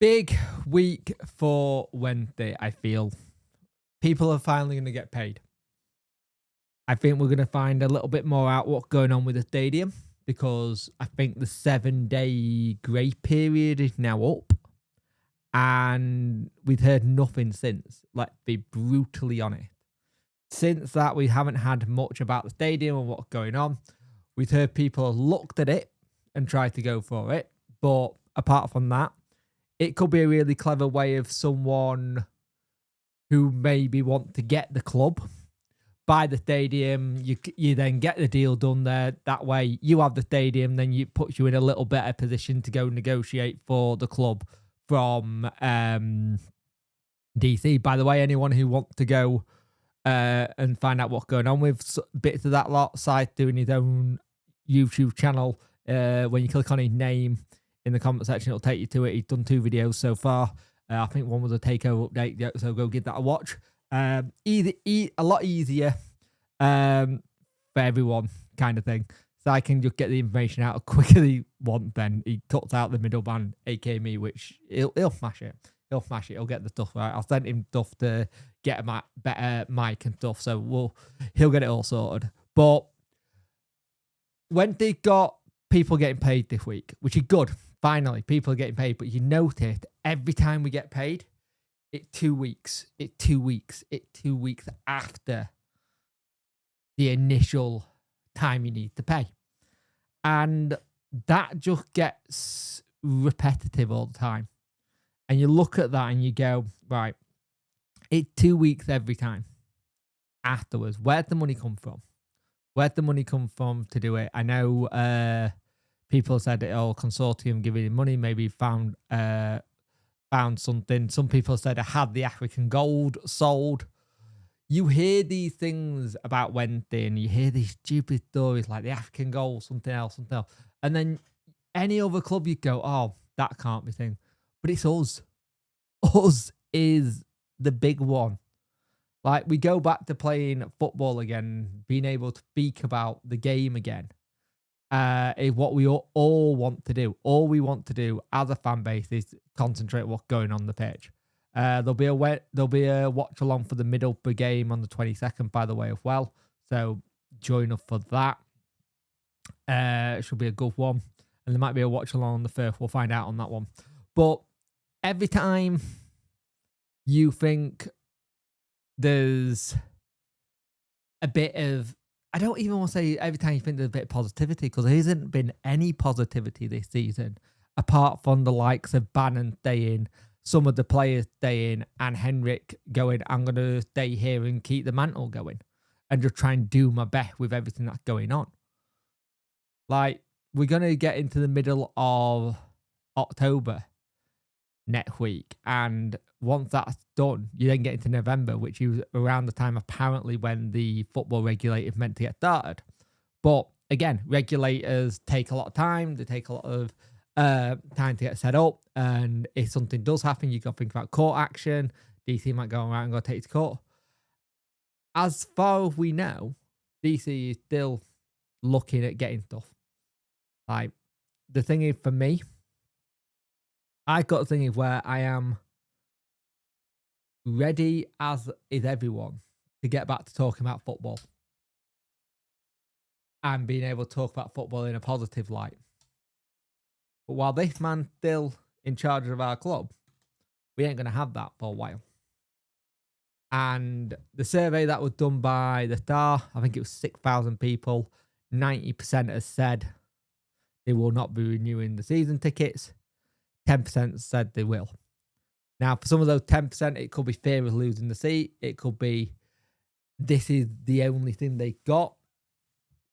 Big week for Wednesday, I feel. People are finally going to get paid. I think we're going to find a little bit more out what's going on with the stadium because I think the 7-day grey period is now up. And we've heard nothing since. Let's be brutally honest. Since that, we haven't had much about the stadium and what's going on. We've heard people have looked at it and tried to go for it. But apart from that, it could be a really clever way of someone who maybe want to get the club, buy the stadium, you then get the deal done there. That way you have the stadium, then it puts you in a little better position to go negotiate for the club from DC. By the way, anyone who wants to go and find out what's going on with bits of that lot, Scythe doing his own YouTube channel, when you click on his name in the comment section, it'll take you to it. He's done 2 videos so far. I think one was a takeover update, so go give that a watch. A lot easier for everyone, kind of thing. So I can just get the information out quicker than want. Then he cuts out the middleman, aka me, which he'll smash it. He'll smash it. He'll get the stuff right. I'll send him stuff to get a better mic and stuff. So he'll get it all sorted. But when they got people getting paid this week, which is good. Finally, people are getting paid. But you noticed every time we get paid, it's 2 weeks. It's 2 weeks. It's 2 weeks after the initial time you need to pay. And that just gets repetitive all the time. And you look at that and you go, right, it's 2 weeks every time. Afterwards, where'd the money come from? Where'd the money come from to do it? I know people said consortium giving him money, maybe found something. Some people said I had the African gold sold. You hear these things about Wednesday and you hear these stupid stories like the African gold, something else. And then any other club you go, oh, that can't be thing. But it's us. Us is the big one. Like, we go back to playing football again, being able to speak about the game again. Is what we all want to do. All we want to do as a fan base is concentrate what's going on the pitch. There'll be a watch along for the Middlesbrough game on the 22nd, by the way, as well. So join us for that. It should be a good one, and there might be a watch along on the 1st. We'll find out on that one. But every time you think there's a bit of, I don't even want to say every time you think there's a bit of positivity, because there hasn't been any positivity this season, apart from the likes of Bannon staying, some of the players staying, and Henrik going, I'm going to stay here and keep the mantle going, and just try and do my best with everything that's going on. Like, we're going to get into the middle of October next week, and once that's done, you then get into November, which is around the time apparently when the football regulator meant to get started. But again, regulators take a lot of time. They take a lot of time to get set up, and if something does happen, you got to think about court action. DC might go around and go take it to court. As far as we know, DC is still looking at getting stuff. Like, the thing is, for me, I got a thing where I am ready, as is everyone, to get back to talking about football and being able to talk about football in a positive light. But while this man's still in charge of our club, we ain't going to have that for a while. And the survey that was done by the Star, I think it was 6,000 people, 90% has said they will not be renewing the season tickets. 10% said they will. Now, for some of those 10%, it could be fear of losing the seat. It could be this is the only thing they got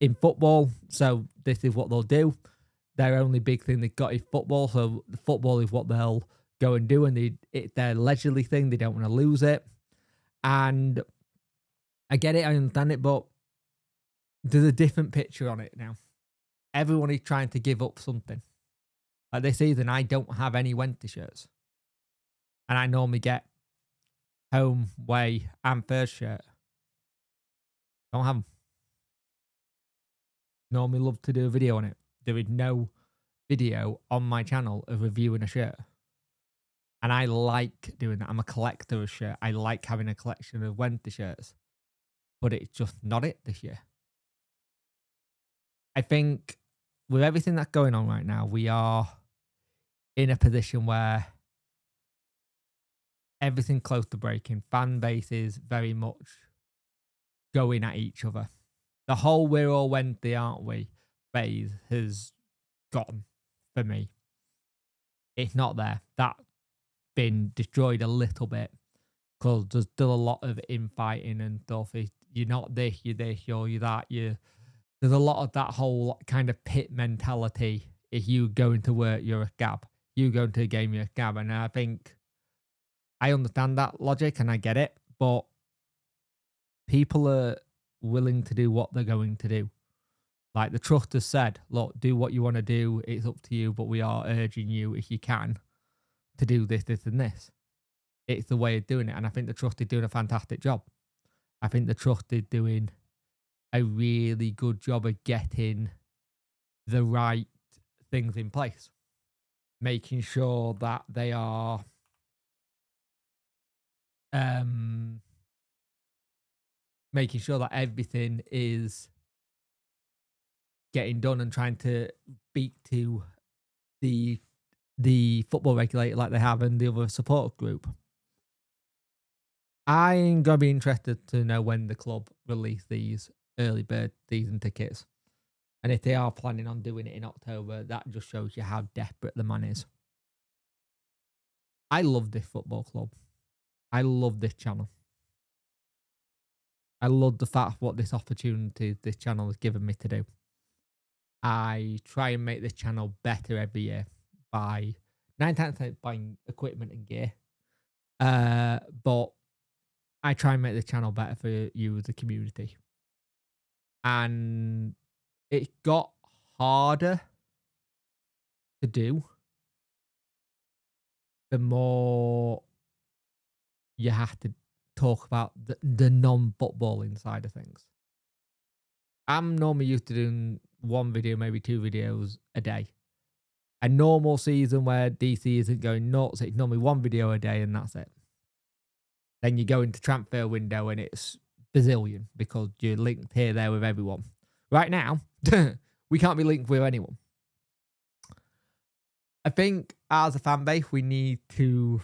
in football, so this is what they'll do. Their only big thing they got is football, so the football is what they'll go and do, and it's their leisurely thing. They don't want to lose it. And I get it, I understand it, but there's a different picture on it now. Everyone is trying to give up something. Like this season, I don't have any Wednesday shirts. And I normally get home, away, and first shirt. Don't have them. Normally love to do a video on it. There is no video on my channel of reviewing a shirt. And I like doing that. I'm a collector of shirts. I like having a collection of Wednesday shirts, but it's just not it this year. I think with everything that's going on right now, we are in a position where everything close to breaking. Fan bases very much going at each other. The whole "we're all Wednesday, aren't we" phase has gone for me. It's not there. That's been destroyed a little bit because there's still a lot of infighting and stuff. You're not this, you're that. There's a lot of that whole kind of pit mentality. If you go into work, you're a scab. You go into a game, you're a scab. And I think I understand that logic and I get it, but people are willing to do what they're going to do. Like the trust has said, look, do what you want to do. It's up to you, but we are urging you, if you can, to do this, this, and this. It's the way of doing it. And I think the trust is doing a fantastic job. I think the trust is doing a really good job of getting the right things in place, making sure that they are making sure that everything is getting done and trying to speak to the football regulator like they have in the other support group. I'm going to be interested to know when the club release these early bird season tickets. And if they are planning on doing it in October, that just shows you how desperate the man is. I love this football club. I love this channel. I love the fact what this opportunity this channel has given me to do. I try and make this channel better every year by 9 times buying equipment and gear. But I try and make this channel better for you as a community. And it got harder to do the more you have to talk about the non-footballing side of things. I'm normally used to doing one video, maybe 2 videos a day. A normal season where DC isn't going nuts, it's normally 1 video a day and that's it. Then you go into transfer window and it's bazillion because you're linked here, there with everyone. Right now, we can't be linked with anyone. I think as a fan base, we need to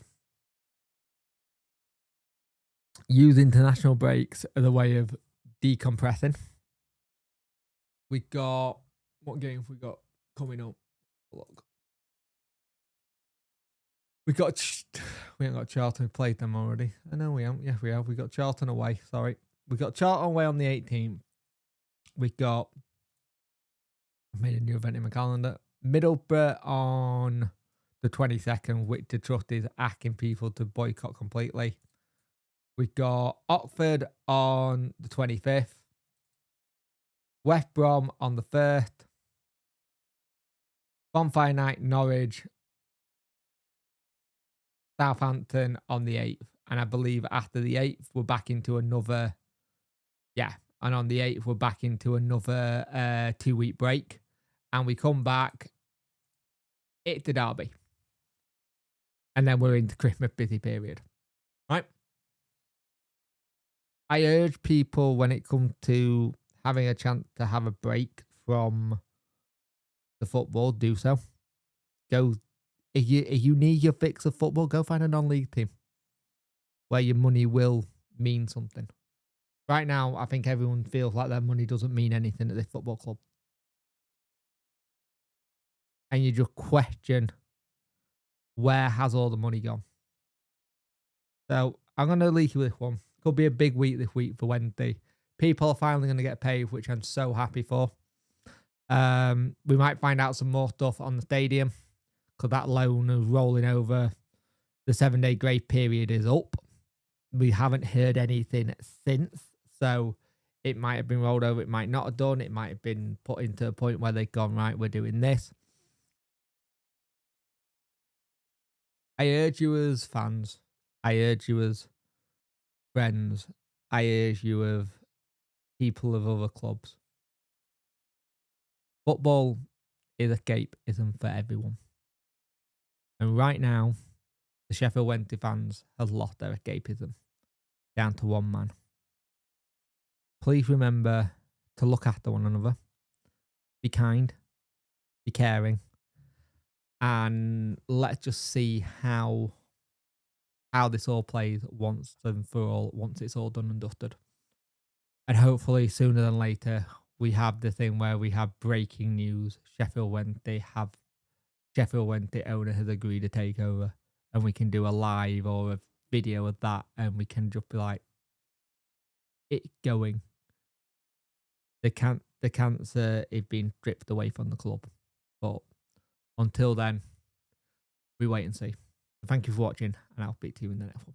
use international breaks as a way of decompressing. We got, what games we got coming up? Look. We haven't got Charlton. We played them already. I know we haven't. Yeah, we have. We got Charlton away. Sorry. We got Charlton away on the 18th. We got, I made a new event in my calendar. Middlesbrough on the 22nd, which the trust is asking people to boycott completely. We got Oxford on the 25th. West Brom on the 1st. Bonfire Night, Norwich. Southampton on the 8th. And I believe after the 8th, we're back into another, and on the 8th, we're back into another 2-week break. And we come back, it's the derby. And then we're into Christmas busy period. Right? I urge people when it comes to having a chance to have a break from the football, do so. Go, if you need your fix of football, go find a non-league team where your money will mean something. Right now, I think everyone feels like their money doesn't mean anything at this football club. And you just question, where has all the money gone? So I'm going to leave you with one. Could be a big week this week for Wednesday. People are finally going to get paid, which I'm so happy for. We might find out some more stuff on the stadium because that loan is rolling over. The 7-day grace period is up. We haven't heard anything since, so it might have been rolled over. It might not have done. It might have been put into a point where they've gone, right, we're doing this. I urge you as fans, I urge you as friends, I urge you as people of other clubs. Football is escapism for everyone. And right now, The Sheffield Wednesday fans have lost their escapism down to one man. Please remember to look after one another, be kind, be caring, and let's just see how this all plays once and for all, once it's all done and dusted. And hopefully sooner than later, we have the thing where we have breaking news. Sheffield Wednesday owner has agreed to take over, and we can do a live or a video of that, and we can just be like, it's going. The cancer is being stripped away from the club. But until then, we wait and see. Thank you for watching, and I'll speak to you in the next one.